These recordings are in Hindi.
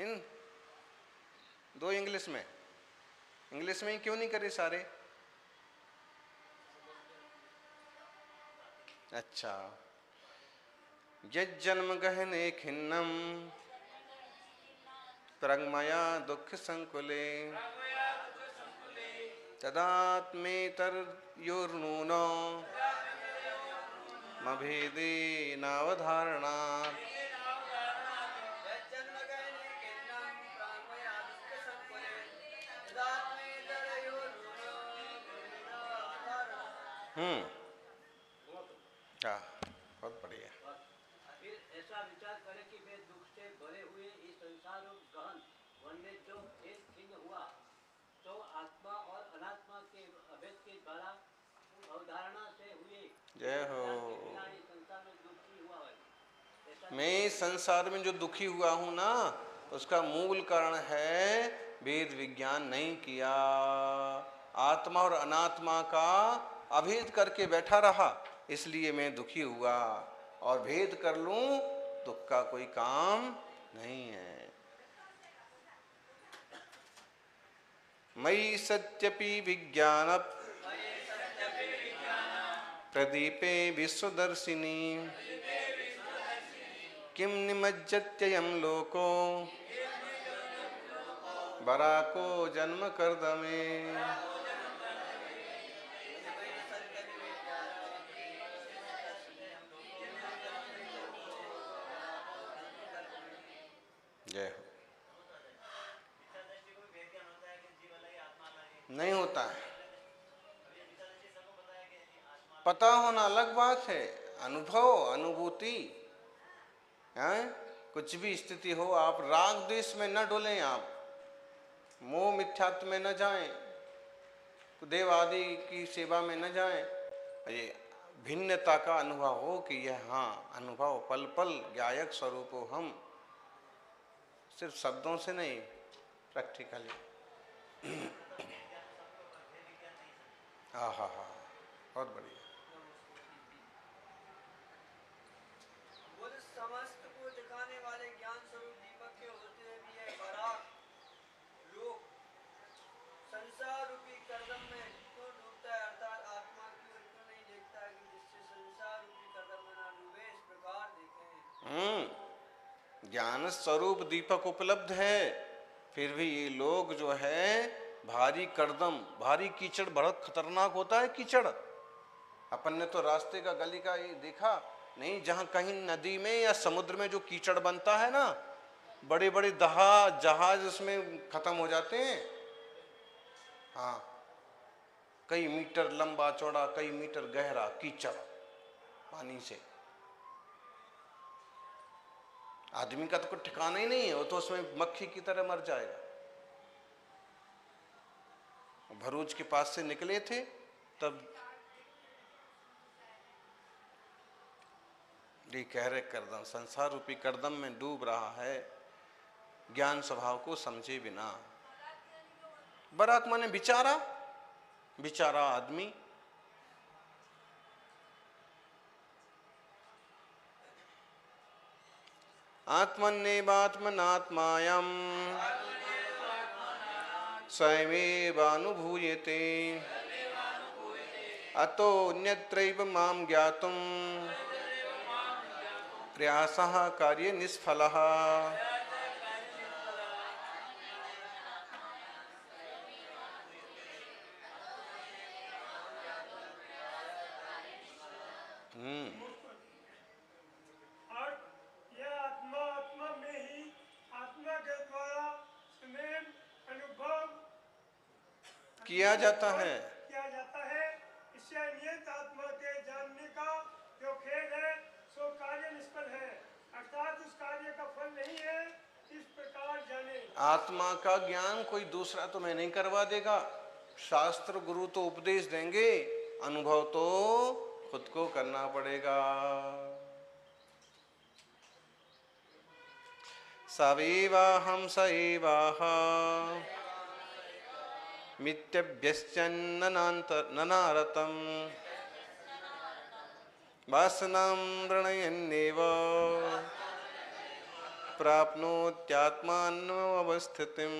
हिंद, 2 इंग्लिश में। इंग्लिश में ही क्यों नहीं करे सारे? अच्छा। यज्जन्म गहने खिन्नम प्रगमया दुख संकुले तदात्मेतर्योर्नूनो मभेदे नावधारणात्। हाँ, बहुत बढ़िया। फिर ऐसा विचार करें कि वे दुख से भरे हुए इस संसार और गहन वन में जो भेद खिन्न हुआ, तो आत्मा और अनात्मा के अभेद के द्वारा अवधारणा से हुए। जय हो। संसार में दुखी हुआ है। मैं संसार में जो दुखी हुआ हूं ना, उसका मूल कारण है वेद विज्ञान नहीं किया। आत्मा और अनात्मा का अभेद करके बैठा रहा, इसलिए मैं दुखी हुआ। और भेद कर लूं, दुख का कोई काम नहीं है। मयि सत्यपि विज्ञान प्रदीपे विश्वदर्शिनी किम निमज्जत्ययं लोको बराको जन्म कर्दमे। जय हो। नहीं होता है, पता होना अलग बात है। अनुभव, अनुभूति है। कुछ भी स्थिति हो, आप राग द्वेष में न डोलें, आप मोह मिथ्यात्व में न जाएं, देव आदि की सेवा में न जाएं। ये भिन्नता का अनुभव हो कि यह हाँ अनुभव पल पल ज्ञायक स्वरूप हो हम, सिर्फ शब्दों से नहीं, प्रैक्टिकली। हाँ हाँ हाँ, बहुत बढ़िया। समस्त को दिखाने वाले ज्ञान स्वरूप दीपक के होते हुए भी यह बड़ा लोक संसार रूपी कर्दम में क्यों डूबता है, अर्थात आत्मा की ओर क्यों नहीं देखता है कि जिससे संसार रूपी कर्दम में ना डूबे। इस प्रकार देखें। ज्ञान स्वरूप दीपक उपलब्ध है, फिर भी ये लोग जो है भारी कर्दम, भारी कीचड़, बहुत खतरनाक होता है कीचड़। अपन ने तो रास्ते का गली का ये देखा नहीं, जहां कहीं नदी में या समुद्र में जो कीचड़ बनता है ना, बड़े बड़े जहाज उसमें खत्म हो जाते हैं। हाँ, कई मीटर लंबा चौड़ा, कई मीटर गहरा कीचड़ पानी से। आदमी का तो कुछ ठिकाना ही नहीं है, वो तो उसमें मक्खी की तरह मर जाएगा। भरूच के पास से निकले थे तब ये कह रहे कर्दम, संसार रूपी कर्दम में डूब रहा है ज्ञान स्वभाव को समझे बिना। बराक माने बिचारा, बिचारा आदमी। आत्मन्नेवात्मनात्मायं स्वयमेवानुभूयते अतोऽन्यत्रैव मां ज्ञातुं प्रयासः कार्ये निष्फलः। और यह आत्मा आत्मा में ही आत्मा के द्वारा स्वयं अनुभव किया जाता है। इससे नियत आत्मा के जानने का जो खेल है सो कार्य निष्फल है, अर्थात उस कार्य का फल नहीं है। इस प्रकार जाने। आत्मा का ज्ञान कोई दूसरा तुम्हें नहीं करवा देगा, शास्त्र गुरु तो उपदेश देंगे, अनुभव तो खुद को करना पड़ेगा। सवेवाहं स एवाहम् मिथ्यभ्यश्चन्ननारतं वासनां वृणयन्नेव प्राप्नोत्यात्मानवस्थितिम्।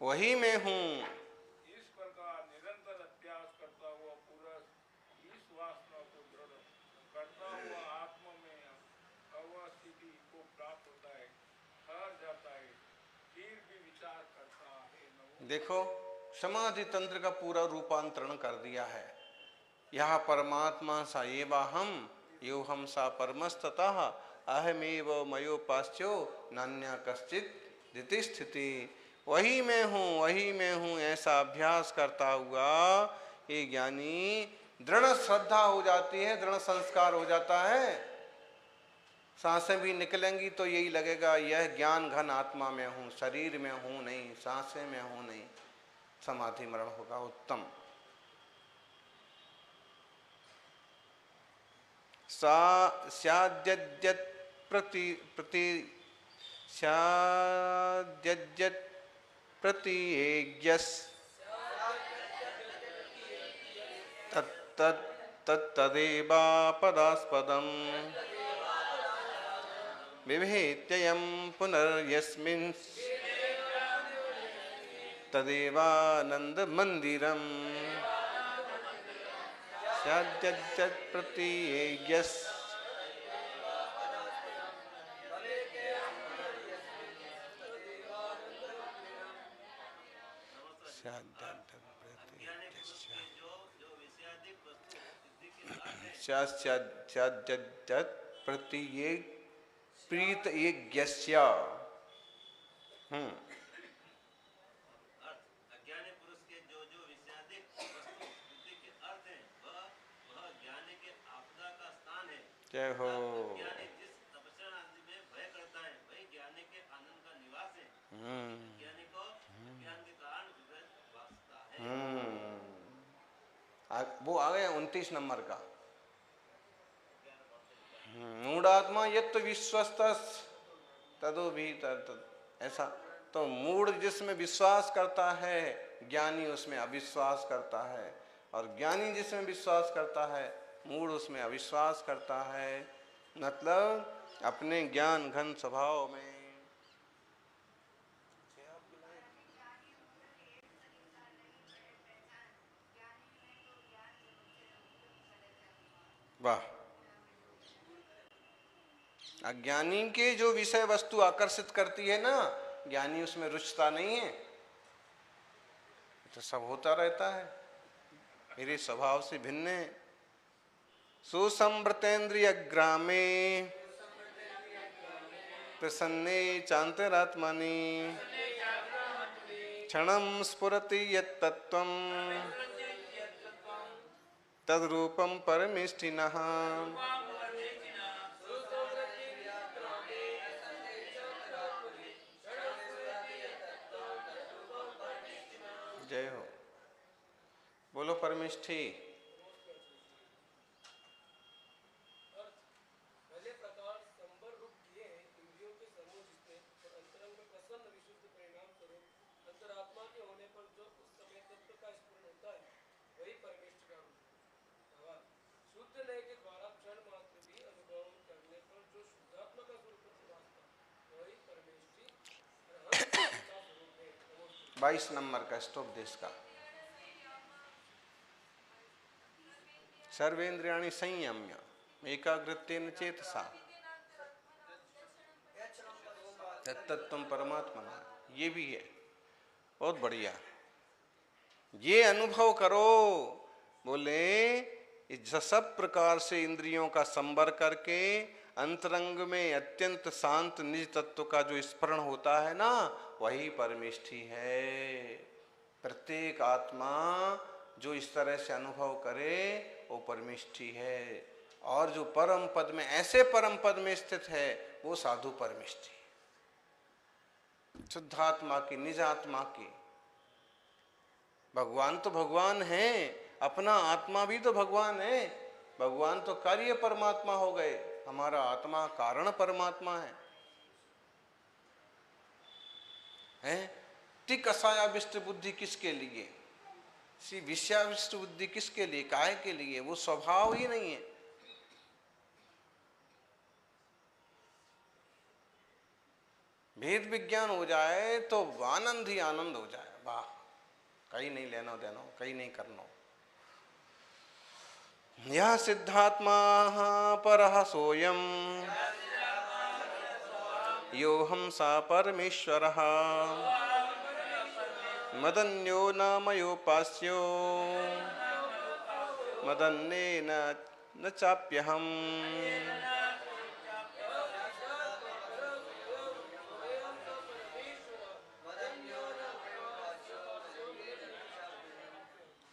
वही मैं हूँ। इस प्रकार निरंतर अभ्यास करता हुआ पुरुष इस वासना को दृढ़ करता हुआ आत्मा में अवस्थिति को प्राप्त होता है, ठहर जाता है, फिर भी विचार करता है। देखो समाधि तंत्र का पूरा रूपांतरण कर दिया है। यह परमात्मा सा एवाहम यो हम सा परमस्ततः अहमेव मयोपास्यो नान्या कश्चित दिति स्थिति। वही मैं हूँ ऐसा अभ्यास करता हुआ ये ज्ञानी दृढ़ श्रद्धा हो जाती है, दृढ़ संस्कार हो जाता है। सांसें भी निकलेंगी तो यही लगेगा यह ज्ञान घन आत्मा में हूँ, शरीर में हूँ नहीं, सांसें में हूँ नहीं। समाधि मरण होगा उत्तम। स्याद्यद्यत् प्रतीयेज्यस् तत्तदेवापदास्पदम् विभेत्ययं पुनर्यस्मिन् तदेवानन्दमन्दिरम्। स्याद्यद्यत् प्रतीयेज्यस् प्रीतयेज्ञस्य। अज्ञानी पुरुष के जो विषयाधिक वस्तु बुद्धि के अर्थ हैं, वह ज्ञानी के आपदा का स्थान है। जय हो। ज्ञानी जिस तपस्या आदि में भय करता है, वही ज्ञानी के आनंद का निवास है। ज्ञानी को ज्ञान के कारण विवेक वासता है। वो आ गया 29 नंबर का। मूढ़ात्मा यत् विश्वस्तस् तदो भी ऐसा। तो मूढ़ जिसमें विश्वास करता है, ज्ञानी उसमें अविश्वास करता है, और ज्ञानी जिसमें विश्वास करता है, मूढ़ उसमें अविश्वास करता है। मतलब अपने ज्ञान घन स्वभाव में। वाह। अज्ञानी के जो विषय वस्तु आकर्षित करती है ना, ज्ञानी उसमें रुचता नहीं है। तो सब होता रहता है, मेरे स्वभाव से भिन्न है। सुसंवृतेन्द्रिय ग्रामे प्रसन्ने चान्तरात्मनि क्षणं स्फुरति यत् तत्त्वं तद्रूपं परमेष्ठिनः। जय हो। बोलो परमेष्ठी। पहले प्रकार संबर रूप किए हैं इंद्रियों के समूह जिसमें और अंतरंग में प्रसन्न विशुद्ध परिणाम स्वरूप अंतरात्मा के होने पर जो उस समय तत्व का स्फुरण होता है, वही परमेष्ठ का रूप है। शुद्ध नय के द्वारा क्षण मात्र भी अनुभव करने पर जो शुद्धात्मा का स्वरूप प्रतिभासता, वही परमेष्ठी और हम का स्वरूप है। 22 नंबर का स्टोपदेश का। सर्वेन्द्रियाणि संयम्य एकाग्रतेन चेतसा तत्तत्त्वं परमात्मना। ये भी है, बहुत बढ़िया। ये अनुभव करो। बोले सब प्रकार से इंद्रियों का संवर करके अंतरंग में अत्यंत शांत निज तत्व का जो स्मरण होता है ना, वही परमेष्ठी है। प्रत्येक आत्मा जो इस तरह से अनुभव करे वो परमेष्ठी है। और जो परम पद में, ऐसे परम पद में स्थित है, वो साधु परमेष्ठी, शुद्धात्मा की, निज आत्मा की। भगवान तो भगवान है, अपना आत्मा भी तो भगवान है। भगवान तो कार्य परमात्मा हो गए, हमारा आत्मा कारण परमात्मा है। है। तिक असहायाविष्ट बुद्धि किसके लिए, सी विषयाविष्ट बुद्धि किसके लिए, काहे के लिए, वो स्वभाव ही नहीं है। भेद विज्ञान हो जाए तो आनंद ही आनंद हो जाए, वाह, कहीं नहीं लेना देना, कहीं नहीं करना। यह सिद्धात्मा परः सोयम यो हम सा परमेश्वरः मदन्यो न मयोपास्यो मदन्येन न चाप्यहम्।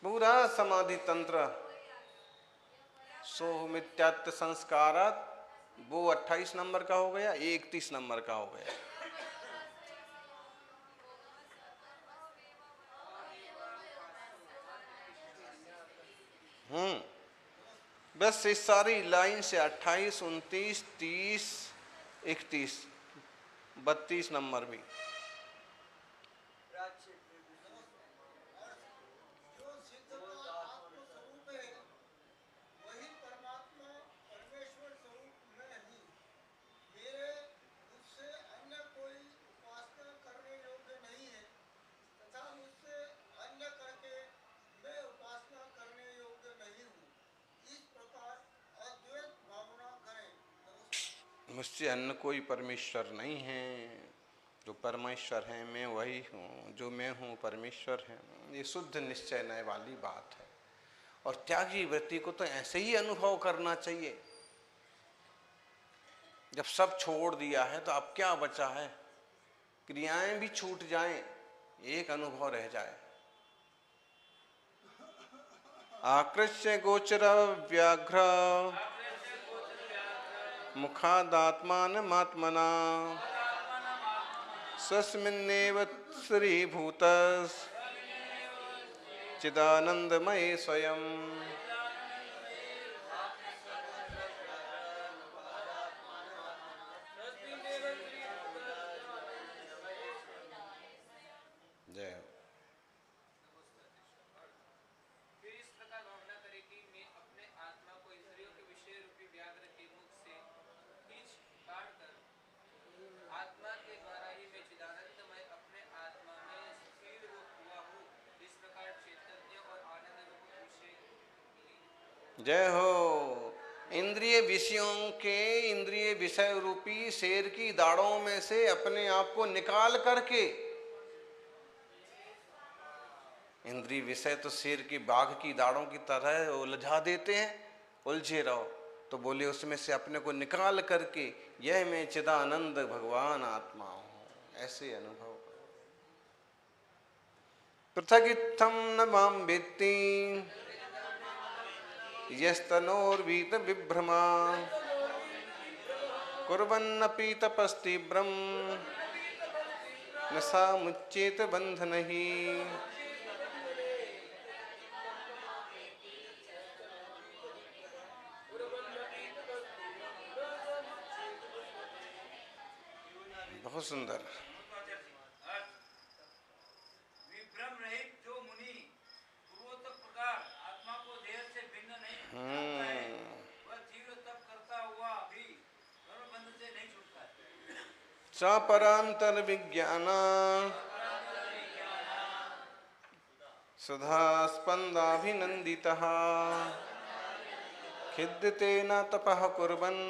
पूरा समाधि तंत्र सोहमित्यात्म संस्कारात वो 28 नंबर का हो गया, 31 नंबर का हो गया। बस इस सारी लाइन से 28, 29, 30, 31, 32 नंबर भी। मुझसे अन्य कोई परमेश्वर नहीं है, जो परमेश्वर है मैं वही हूँ, जो मैं हूँ परमेश्वर है। ये शुद्ध निश्चय नए वाली बात है। और त्यागी व्यक्ति को तो ऐसे ही अनुभव करना चाहिए। जब सब छोड़ दिया है तो अब क्या बचा है, क्रियाएं भी छूट जाएं, एक अनुभव रह जाए। आकृष्य गोचर व्याघ्र मुखादात्मानमात्मना स्वस्मिन्नेव श्रीभूतस् चिदानंदमय स्वयं। जय हो। फिर इस प्रकार भावना करे कि मैं अपने आत्मा को इंद्रियों के विषय रूपी व्याघ्र के मुख से खींच काट कर आत्मा के द्वारा ही मैं चिदानंदमय अपने आत्मा में स्थिर हुआ हूँ। इस प्रकार चैतन्य और आनंद रूप विषय। जय हो। इंद्रिय विषयों के इंद्रिय विषय रूपी शेर की दाढ़ों में से अपने आप को निकाल करके, इंद्रिय विषय तो शेर की बाघ की दाढ़ों की तरह उलझा देते हैं, उलझे रहो। तो बोले उसमें से अपने को निकाल करके यह मैं चिदानंद भगवान आत्मा हूं, ऐसे अनुभव करो। पृथक इत्थम न माम वेत्ति यस्तनोर्वीत विभ्रमा कुर्वन्नपि तपस्तीव्रम न सा मुच्येत बंधनहि। बहुत सुंदर। विभ्रम रहित जो मुनि पूर्वोक्त प्रकार आत्मा को देह से भिन्न नहीं जानता है, वह तीव्र तप करता हुआ भी कर्मबंध से नहीं छूटता है। सापरांतर विज्ञान सुधा स्पंदाभिनंदितः खिद्यतेन तपः कुर्वन्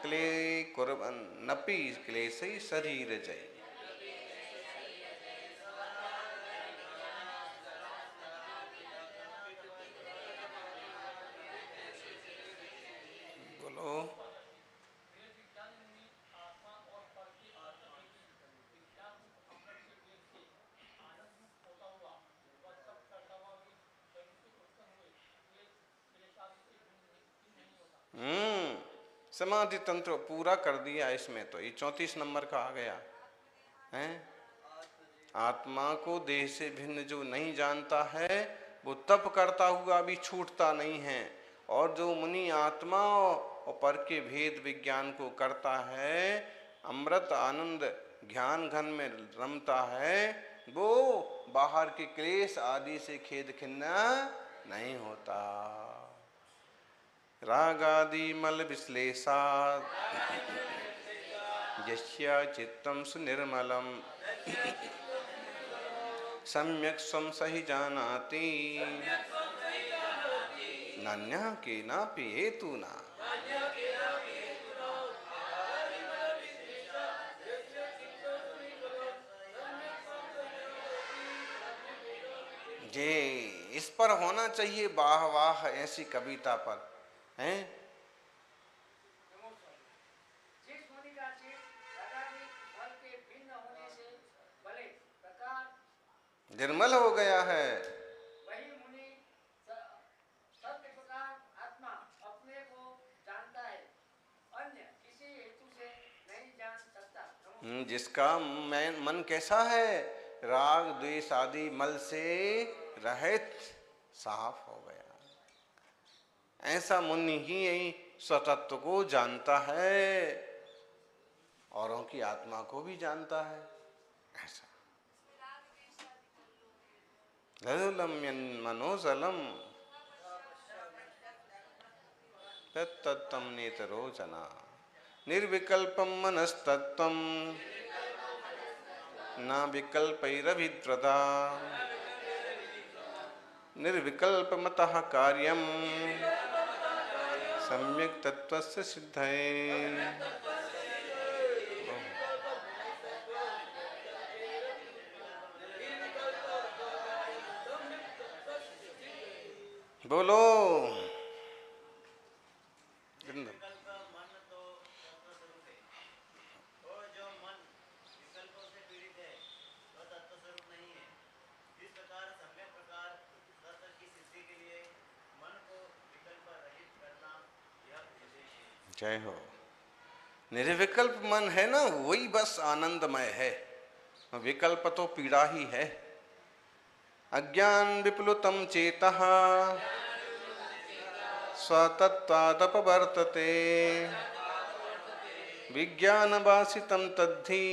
क्ले कुर्वन् नपि क्लेशै शरीर जय। बोलो। समाधि तंत्र पूरा कर दिया इसमें। तो ये 34 नंबर का आ गया है। आत्मा को देह से भिन्न जो नहीं जानता है वो तप करता हुआ भी छूटता नहीं है। और जो मुनि आत्मा और पर के भेद विज्ञान को करता है अमृत आनंद ज्ञान घन में रमता है, वो बाहर के क्लेश आदि से खेद खिन्ना नहीं होता। राग आदि मल विश्लेषात् यस्य चित्तम सुनिर्मलम सम्यक् स्वं सहि जानाति नान्यः केनापि हेतुना। जे इस पर होना चाहिए वाह वाह ऐसी कविता पर हैं। जिस मुनि का चित्त रागादि फल के भिन्न होने से भले प्रकार निर्मल हो गया है, वही मुनि सत्य प्रकार आत्मा अपने को जानता है, अन्य किसी हेतु से नहीं जान सकता। जिसका मन कैसा है, राग द्वेष आदि मल से रहित साफ हो गया, ऐसा मुनि ही स्वतत्व को जानता है, औरों की आत्मा को भी जानता है। ऐसा ललुलम मनोजलम तत्तत्तम नेतरोचना निर्विकल्पम मनस्तत्वम न विकल्पैरभिद्रता निर्विकल्पमतः कार्यम सम्यक् तत्त्वस्य सिद्धये। बोलो जय हो। निर्विकल्प मन है ना, वही बस आनंदमय है, विकल्प तो पीड़ा ही है। अज्ञान विप्लुतम चेतः स्वतत्वादपवर्तते विज्ञानवासितं तद्धि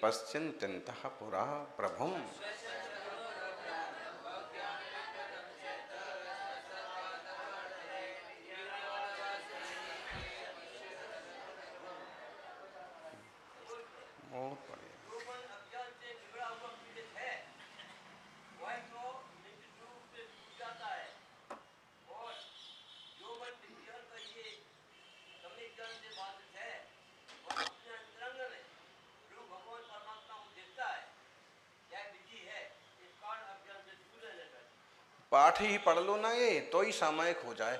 पश्यन्त्यन्तः पुरा प्रभुम्। पाठ ही पढ़ लो ना, ये तो ही सामायिक हो जाए।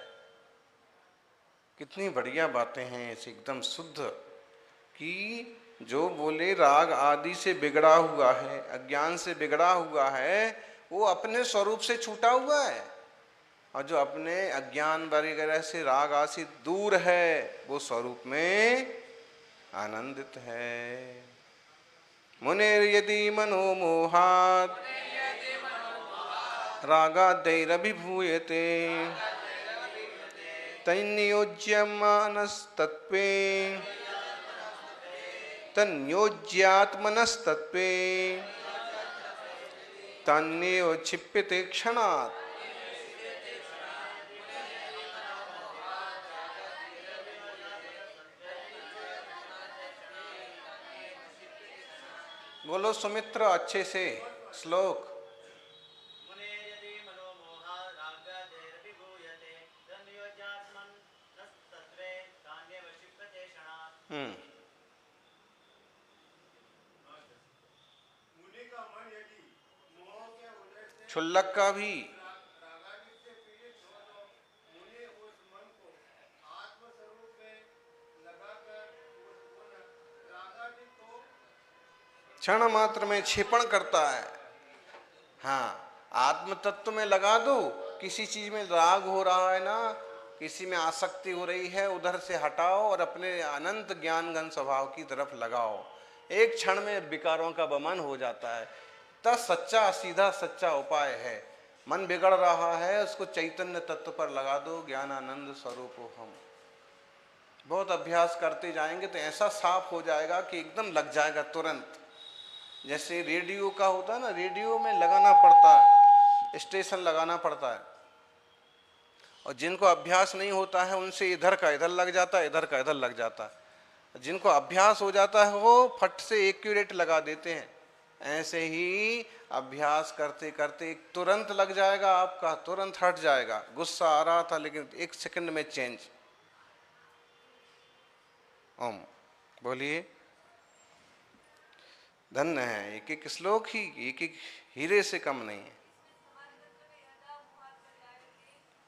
कितनी बढ़िया बातें हैं ऐसे एकदम शुद्ध, कि जो बोले राग आदि से बिगड़ा हुआ है, अज्ञान से बिगड़ा हुआ है, वो अपने स्वरूप से छूटा हुआ है, और जो अपने अज्ञान वगैरह से राग आदि से दूर है, वो स्वरूप में आनंदित है। मुनेर यदि मनोमोहात् रागादैरभिभूयते तन्नियोज्यमानस्तत्त्वे तन्योज्यात्मनस्तत्त्वे तन्नेव क्षिप्यते क्षणात्। बोलो सुमित्र अच्छे से श्लोक। क्षुल्लक का भी क्षण मात्र में क्षेपण करता है। हाँ, आत्म तत्व में लगा दो, किसी चीज में राग हो रहा है ना, किसी में आसक्ति हो रही है, उधर से हटाओ और अपने अनंत ज्ञान घन स्वभाव की तरफ लगाओ, एक क्षण में विकारों का वमन हो जाता है। तब सच्चा सीधा सच्चा उपाय है। मन बिगड़ रहा है, उसको चैतन्य तत्व पर लगा दो, ज्ञान आनंद स्वरूप हम, बहुत अभ्यास करते जाएंगे तो ऐसा साफ हो जाएगा कि एकदम लग जाएगा तुरंत। जैसे रेडियो का होता है ना, रेडियो में लगाना पड़ता है, स्टेशन लगाना पड़ता है, और जिनको अभ्यास नहीं होता है उनसे इधर का इधर लग जाता है, इधर का इधर लग जाता है। जिनको अभ्यास हो जाता है वो फट से एक्यूरेट लगा देते हैं। ऐसे ही अभ्यास करते करते तुरंत लग जाएगा आपका, तुरंत हट जाएगा। गुस्सा आ रहा था लेकिन 1 सेकंड में चेंज। ओम बोलिए। धन्य है, एक एक श्लोक ही एक एक हीरे से कम नहीं है।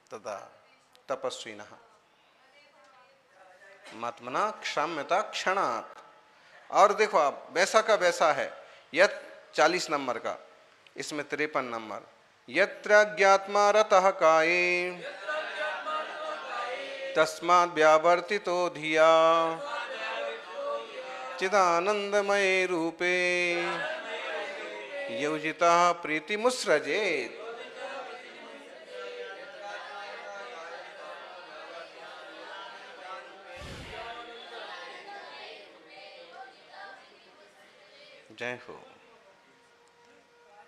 तथा तपस्विनः मात्मना क्षम्यता क्षणात्। और देखो आप, वैसा का वैसा है। यत 40 नंबर का, इसमें 53 नंबर। यत्र ज्ञात्मा रतः काये तस्माद् व्यावर्तितो धिया चिदानंदमये रूपे योजितः प्रीतिमुत्सृजेत्। जय हो,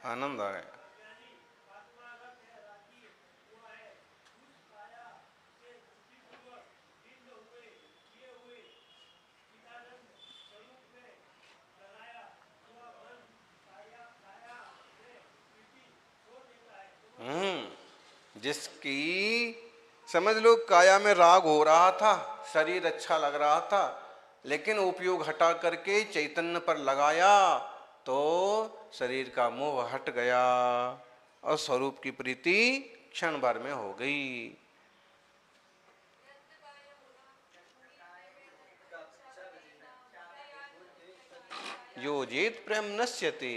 आनंद आ गया। जिसकी समझ लो काया में राग हो रहा था, शरीर अच्छा लग रहा था, लेकिन उपयोग हटा करके चैतन्य पर लगाया तो शरीर का मोह हट गया और स्वरूप की प्रीति क्षण भर में हो गई। योजित प्रेम नश्यते।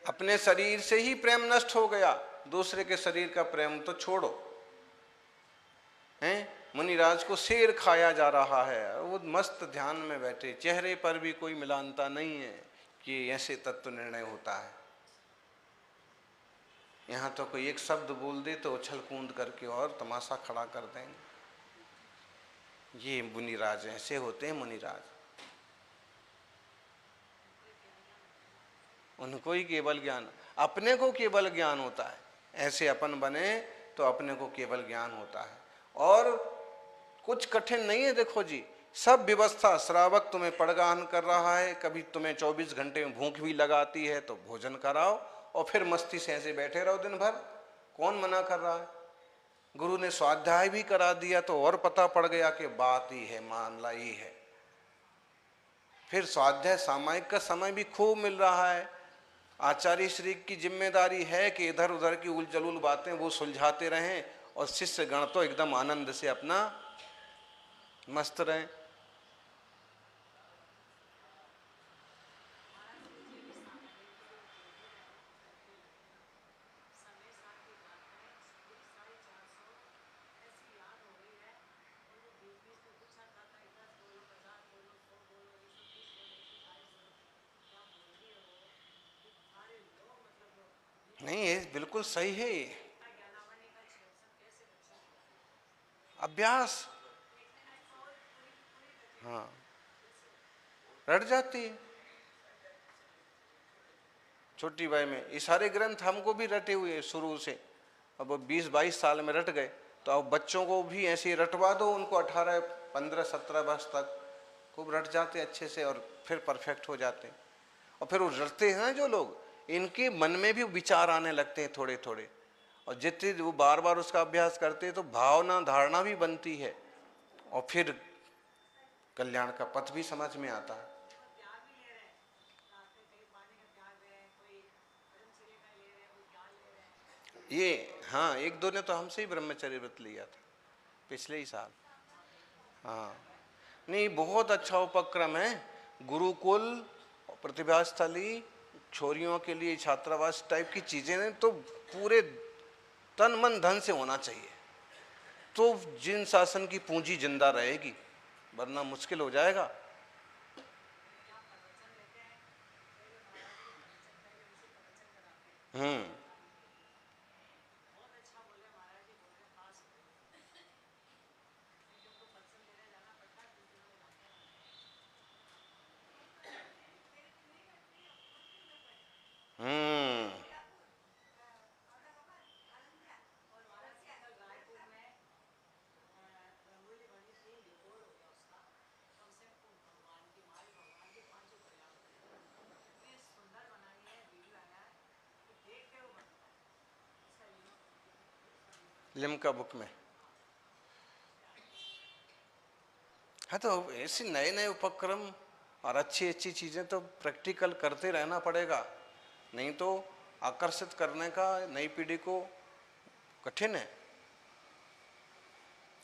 अपने शरीर से ही प्रेम नष्ट हो गया, दूसरे के शरीर का प्रेम तो छोड़ो। हैं, मुनिराज को शेर खाया जा रहा है, वो मस्त ध्यान में बैठे, चेहरे पर भी कोई मिलानता नहीं है कि ऐसे तत्व निर्णय होता है। यहाँ तो कोई एक शब्द बोल दे तो उछल कूद करके और तमाशा खड़ा कर देंगे। ये मुनिराज ऐसे होते हैं मुनिराज, उनको ही केवल ज्ञान, अपने को केवल ज्ञान होता है। ऐसे अपन बने तो अपने को केवल ज्ञान होता है। और कुछ कठिन नहीं है। देखो जी, सब व्यवस्था, श्रावक तुम्हें पड़गाहन कर रहा है, कभी तुम्हें 24 घंटे में भूख भी लगाती है तो भोजन कराओ और फिर मस्ती से ऐसे बैठे रहो दिन भर। कौन मना कर रहा है? गुरु ने स्वाध्याय भी करा दिया तो और पता पड़ गया कि बात ही है, मामला ही है। फिर स्वाध्याय सामायिक का समय भी खूब मिल रहा है। आचार्य श्री की जिम्मेदारी है कि इधर उधर की उल जलूल बातें वो सुलझाते रहें और शिष्य गण तो एकदम आनंद से अपना मस्त रहें। नहीं, ये बिल्कुल सही है। अभ्यास, हाँ, रट जाती है। छोटी बाई में ये सारे ग्रंथ हमको भी रटे हुए शुरू से। अब 20-22 साल में रट गए तो अब बच्चों को भी ऐसे रटवा दो, उनको 18, 15, 17 वर्ष तक खूब रट जाते अच्छे से और फिर परफेक्ट हो जाते। और फिर वो रटते हैं जो लोग, इनके मन में भी विचार आने लगते हैं थोड़े थोड़े, और जितने वो बार बार उसका अभ्यास करते हैं तो भावना धारणा भी बनती है और फिर कल्याण का पथ भी समझ में आता है। ये हाँ, 1-2 ने तो हमसे ही ब्रह्मचर्य व्रत लिया था पिछले ही साल। हाँ, नहीं, बहुत अच्छा उपक्रम है। गुरुकुल, प्रतिभा स्थली, छोरियों के लिए छात्रावास टाइप की चीजें ने तो पूरे तन मन धन से होना चाहिए, तो जिन शासन की पूंजी जिंदा रहेगी, वरना मुश्किल हो जाएगा। लिम्का बुक में। हाँ, तो ऐसे नए नए उपक्रम और अच्छी अच्छी चीजें तो प्रैक्टिकल करते रहना पड़ेगा, नहीं तो आकर्षित करने का नई पीढ़ी को कठिन है।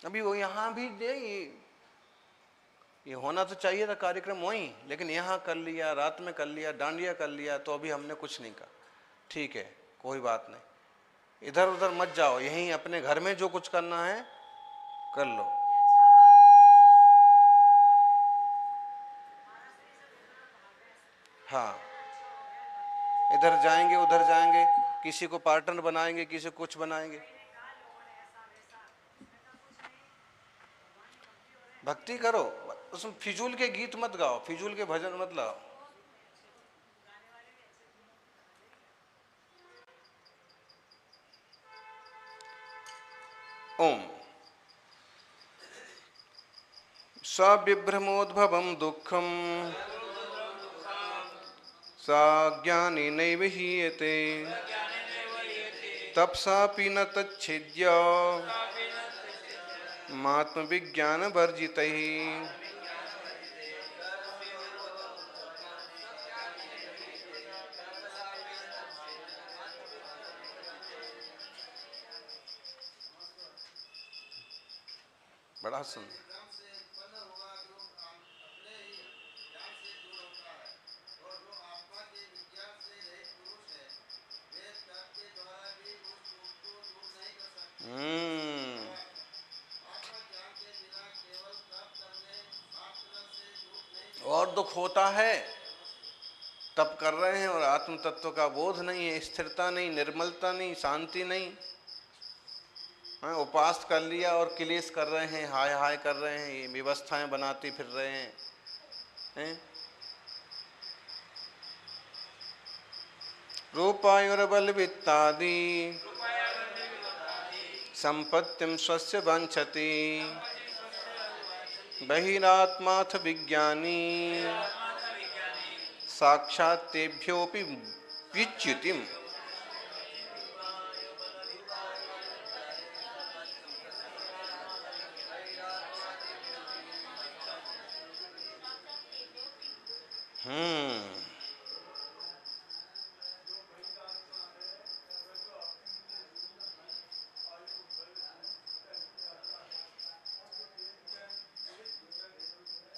अभी वो यहाँ भी ये होना तो चाहिए था कार्यक्रम वहीं, लेकिन यहाँ कर लिया, रात में कर लिया, डांडिया कर लिया, तो अभी हमने कुछ नहीं कहा। ठीक है, कोई बात नहीं, इधर उधर मत जाओ, यहीं अपने घर में जो कुछ करना है कर लो। हाँ, इधर जाएंगे उधर जाएंगे, किसी को पार्टनर बनाएंगे, किसी को कुछ बनाएंगे। भक्ति करो, उसमें फिजूल के गीत मत गाओ, फिजूल के भजन मत लाओ। ओम सविभ्रमोद्भवं दुःखं साज्ञानी नैव हीयते तपसापि न तच्छिद्य आत्मविज्ञानवर्जितैः। बड़ा सुंदर। और दुख होता है, तप कर रहे हैं और आत्म तत्व का बोध नहीं है, स्थिरता नहीं, निर्मलता नहीं, शांति नहीं। हाँ, उपास कर लिया और क्लेश कर रहे हैं, हाय हाय कर रहे हैं, ये व्यवस्थाएं बनाते फिर रहे हैं। रूपायुर्बलवित्तादि संपत्तिं स्वस्य वाञ्छति बहिरात्माथ विज्ञानी साक्षात् तेभ्योऽपि विच्युतिम्।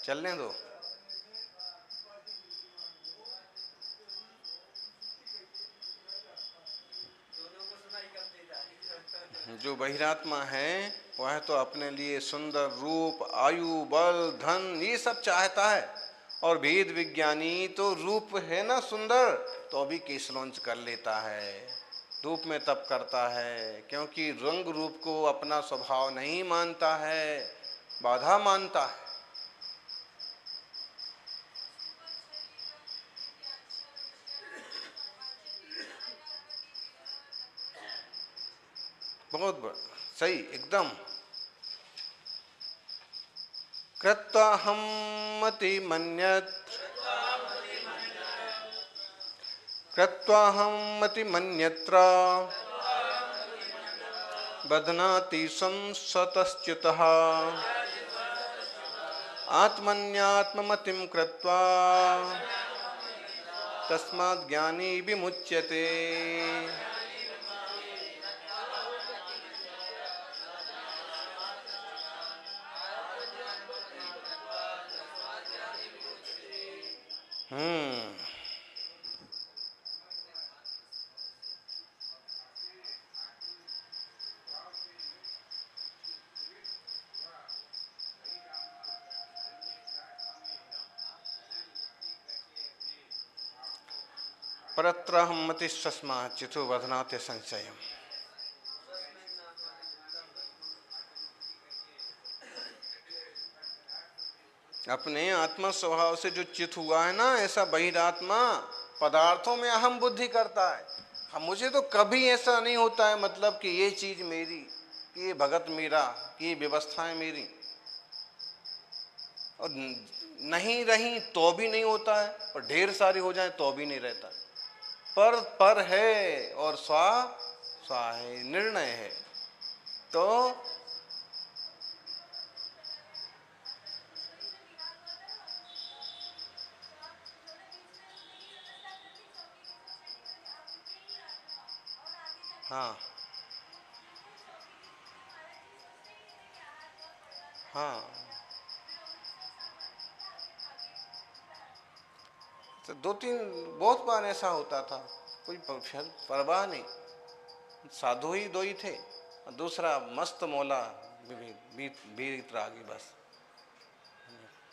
चलने दो। जो बहिरात्मा है वह तो अपने लिए सुंदर रूप, आयु, बल, धन ये सब चाहता है, और भेद विज्ञानी तो रूप है ना सुंदर तो भी केसलौंच कर लेता है, रूप में तप करता है, क्योंकि रंग रूप को अपना स्वभाव नहीं मानता है, बाधा मानता है। बहुत सही, एकदम। कृत्वाहं मति मन्यत्, कृत्वाहं मति मन्यत्र बध्नाति संसतश्च्युतः आत्मन्यात्ममतिं कृत्वा तस्मात् ज्ञानी विमुच्यते। परत्रहं मतिस्तस्मात् चितो बध्नाति संशयम्। अपने आत्मा स्वभाव से जो चित हुआ है ना, ऐसा बहिरात्मा पदार्थों में अहम बुद्धि करता है। हम मुझे तो कभी ऐसा नहीं होता है, मतलब कि ये चीज मेरी, कि ये भगत मेरा, कि ये व्यवस्थाएं मेरी, और नहीं रही तो भी नहीं होता है, और ढेर सारी हो जाए तो भी नहीं रहता। पर है और स्वा स्वा है, निर्णय है, तो हाँ हाँ, तो दो तीन बहुत बार ऐसा होता था, कोई परवाह नहीं, साधु ही दो ही थे, दूसरा मस्त मौला बीत रागी, बस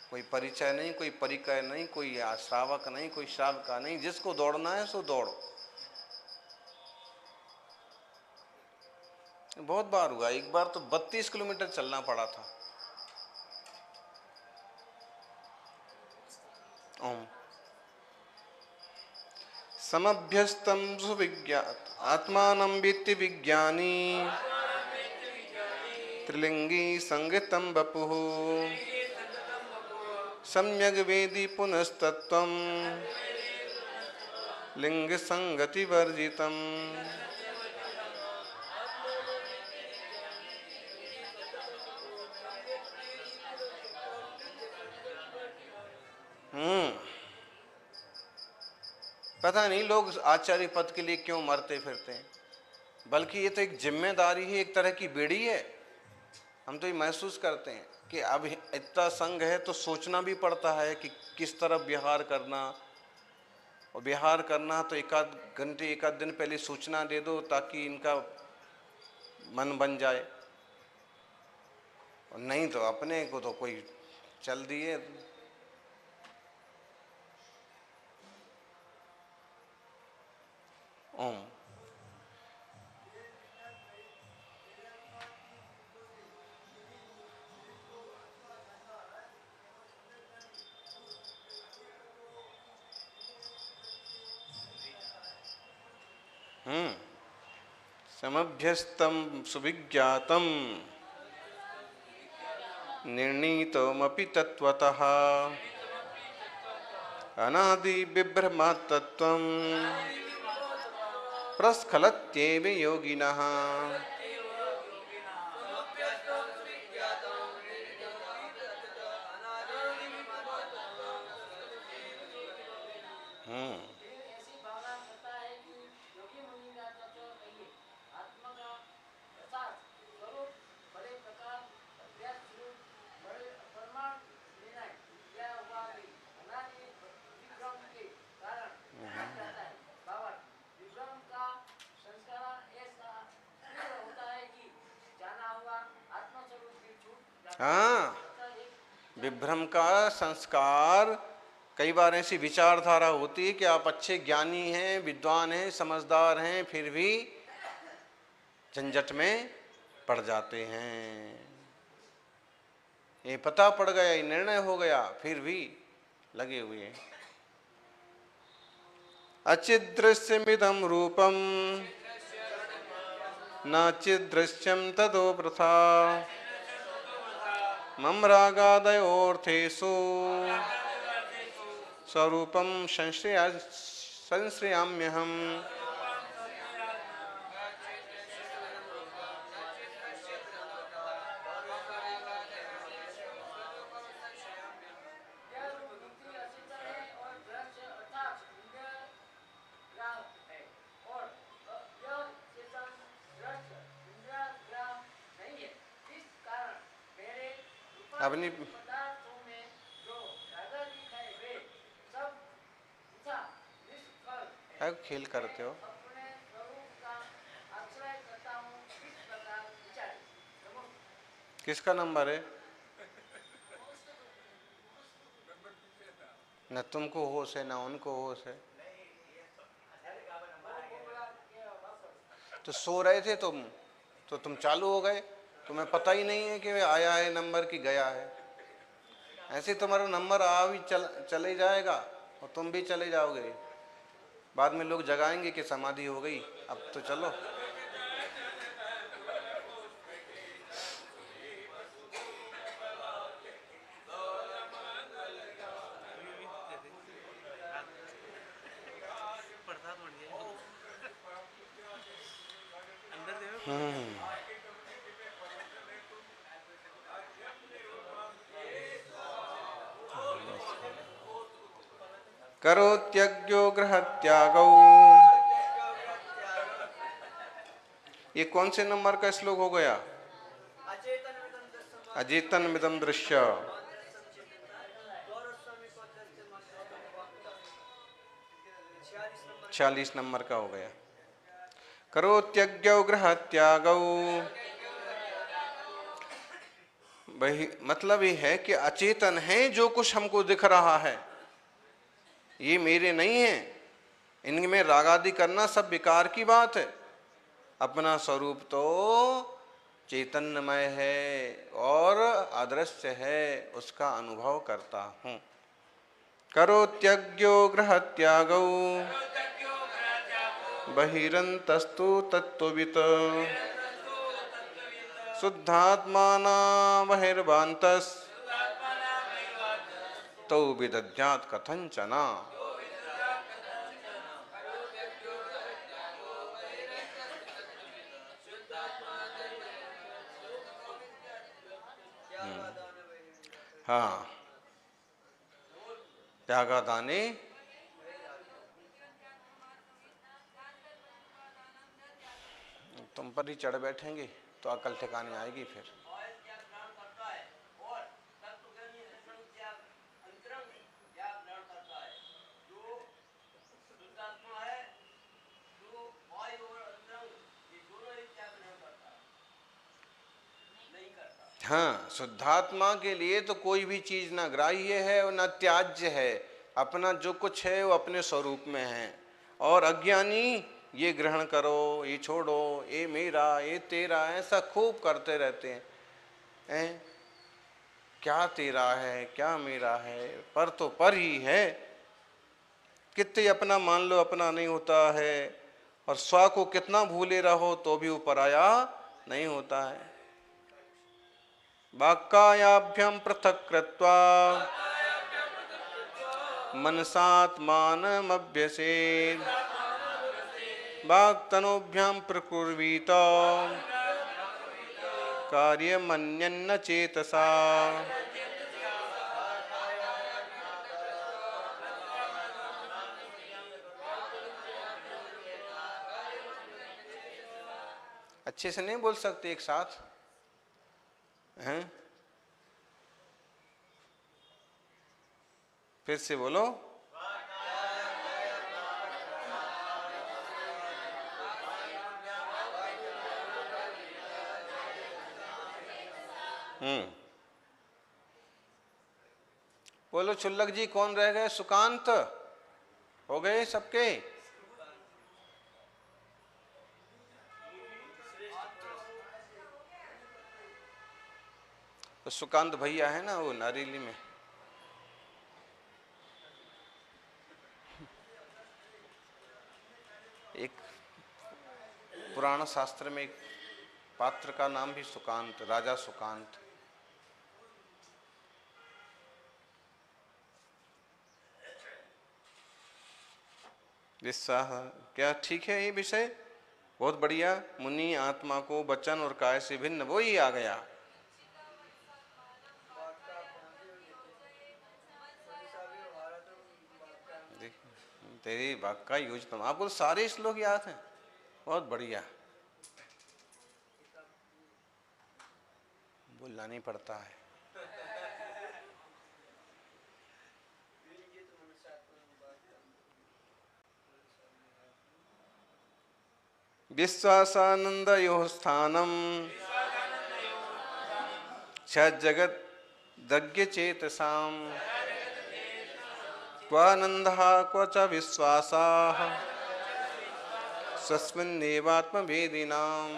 कोई परिचय नहीं, कोई परिचय नहीं, कोई श्रावक नहीं, कोई श्रावका नहीं, जिसको दौड़ना है सो दौड़ो। बहुत बार हुआ, एक बार तो 32 किलोमीटर चलना पड़ा था। ओम समभ्यस्तम सुविज्ञात आत्मानं वित्ति विज्ञानी त्रिलिंगी संगतम बपुः सम्यग् वेदी पुनस्तत्त्वं लिंग संगति वर्जितम्। पता नहीं लोग आचार्य पद के लिए क्यों मरते फिरते हैं, बल्कि ये तो एक जिम्मेदारी है, एक तरह की बेड़ी है। हम तो ये महसूस करते हैं कि अब इतना संग है तो सोचना भी पड़ता है कि किस तरफ विहार करना, और विहार करना तो एक आध घंटे एक आध दिन पहले सूचना दे दो ताकि इनका मन बन जाए, और नहीं तो अपने को तो कोई चल दिए। ओम समभ्यस्तं सुविज्ञातं निर्णीतमपि तत्त्वतः अनादि बिभ्रमात् तत्त्वं प्रस्खलत्येव योगिनः। ऐसी भावना करता है कि योगी मुनि का तत्व कहिए, आत्मा का अर्थात स्वरूप बड़े प्रकार अभ्यास रूप बड़े परमाणु निर्णय क्या हुआ भी अनादि विक्रम के कारण रहता है। भावार्थ विक्रम का संस्कार ऐसा तीव्र होता है कि जाना हुआ आत्मस्वरूप भी छूट जाता है। हाँ, विभ्रम का संस्कार, कई बार ऐसी विचारधारा होती है कि आप अच्छे ज्ञानी हैं, विद्वान हैं, समझदार हैं, फिर भी झंझट में पड़ जाते हैं। ये पता पड़ गया, ये निर्णय हो गया, फिर भी लगे हुए हैं। अचिदृश्यमिदं रूपम नाचिदृश्यम तदो प्रथा मम रागादयोर्थेषु स्वरूपम संश्रयाम्यहम्। अपनी खेल करते हो। किसका नंबर है? न तुमको होश है, न उनको होश है। तो सो रहे थे तुम, तो तुम चालू हो गए, तुम्हें पता ही नहीं है कि आया है नंबर की गया है। ऐसे तुम्हारा नंबर आ भी चले जाएगा और तुम भी चले जाओगे। बाद में लोग जगाएंगे कि समाधि हो गई, अब तो चलो। करोत्यज्ञो गृहत्यागौ। ये कौन से नंबर का श्लोक हो गया? अचेतन मिदम दृश्य। 46 नंबर का हो गया। करोत्यज्ञौ गृहत्यागौ। वही मतलब ये है कि अचेतन है जो कुछ हमको दिख रहा है, ये मेरे नहीं है, इनमें रागादि करना सब विकार की बात है। अपना स्वरूप तो चैतन्यमय है और अदृश्य है, उसका अनुभव करता हूँ। करोत्यज्ञो गृहत्यागौ बहिरन्तस्तु तत्त्ववित् शुद्धात्माना बहिर्वान्तस् तौ विदध्यात् कथंचना। हाँ, त्यागादाने तुम पर ही चढ़ बैठेंगे तो अकल ठिकाने आएगी फिर। हाँ, शुद्धात्मा के लिए तो कोई भी चीज ना ग्राह्य है और ना त्याज्य है। अपना जो कुछ है वो अपने स्वरूप में है। और अज्ञानी ये ग्रहण करो, ये छोड़ो, ये मेरा, ये तेरा, ऐसा खूब करते रहते हैं। क्या तेरा है, क्या मेरा है, पर तो पर ही है। कितने अपना मान लो अपना नहीं होता है, और स्व को कितना भूले रहो तो भी वो पराया नहीं होता है। वाक्कायाभ्याम पृथक् कृत्वा मनसात्मानमभ्यसेत् वाक्तनोभ्याम प्रकुर्वीत कार्यमन्यन्न चेतसा। अच्छे से नहीं बोल सकते एक साथ हैं? फिर से बोलो। बोलो चुल्लक जी, कौन रह गए? सुकांत हो गए सबके? तो सुकांत भैया है ना वो नारीली में। एक पुराण शास्त्र में एक पात्र का नाम भी सुकांत, राजा सुकांत। क्या ठीक है ये विषय? बहुत बढ़िया। मुनि आत्मा को वचन और काय से भिन्न, वो ही आ गया। तेरी वाक का यूज तुम, आपको सारे श्लोक याद हैं, बहुत बढ़िया। बोलना नहीं पड़ता है। विश्वासानंदयोः स्थानम् जगद्दग्ध्यचेतसाम् क्वानन्दः क्व च विश्वासाः स्वस्मिन्नेवात्मवेदिनाम्।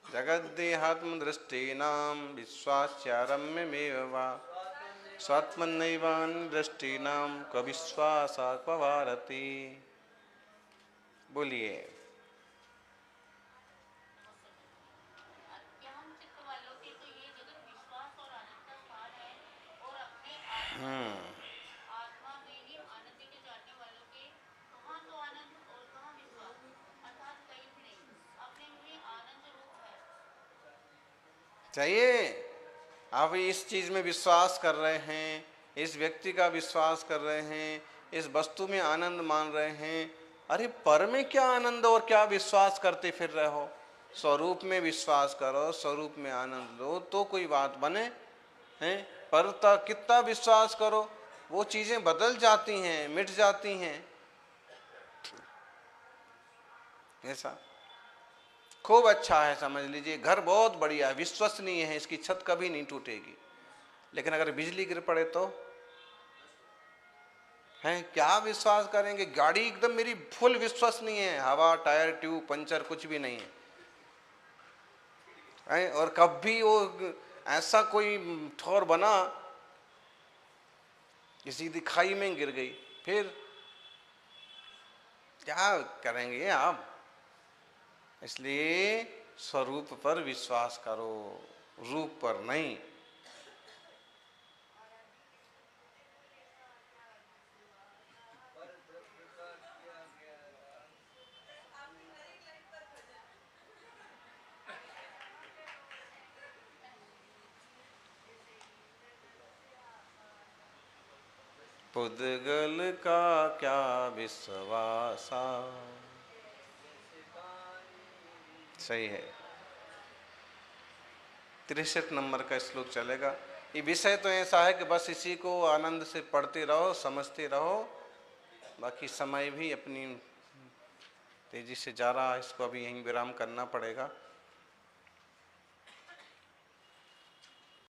जगद्देहात्मदृष्टीनां विश्वास्यारम्यमेव वा स्वात्मन्नैवान्यदृष्टीनां क्व विश्वासा क्व भारती। बोलिए। चाहिए। आप इस चीज में विश्वास कर रहे हैं, इस व्यक्ति का विश्वास कर रहे हैं, इस वस्तु में आनंद मान रहे हैं, अरे पर में क्या आनंद और क्या विश्वास करते फिर रहे हो? स्वरूप में विश्वास करो, स्वरूप में आनंद लो तो कोई बात बने हैं। पर कितना विश्वास करो, वो चीजें बदल जाती हैं, मिट जाती हैं। ऐसा खूब अच्छा है, समझ लीजिए घर बहुत बढ़िया है, विश्वसनीय है, इसकी छत कभी नहीं टूटेगी। लेकिन अगर बिजली गिर पड़े तो हैं, क्या विश्वास करेंगे? गाड़ी एकदम मेरी फुल विश्वसनीय है, हवा, टायर, ट्यूब, पंचर कुछ भी नहीं है, और कभी वो ऐसा कोई ठोर बना किसी दिखाई में गिर गई, फिर क्या करेंगे आप? इसलिए स्वरूप पर विश्वास करो, रूप पर नहीं। पुद्गल का क्या विश्वासा। सही है। 63 नंबर का श्लोक चलेगा। ये विषय तो ऐसा है कि बस इसी को आनंद से पढ़ते रहो, समझते रहो। बाकी समय भी अपनी तेजी से जा रहा है, इसको अभी यहीं विराम करना पड़ेगा।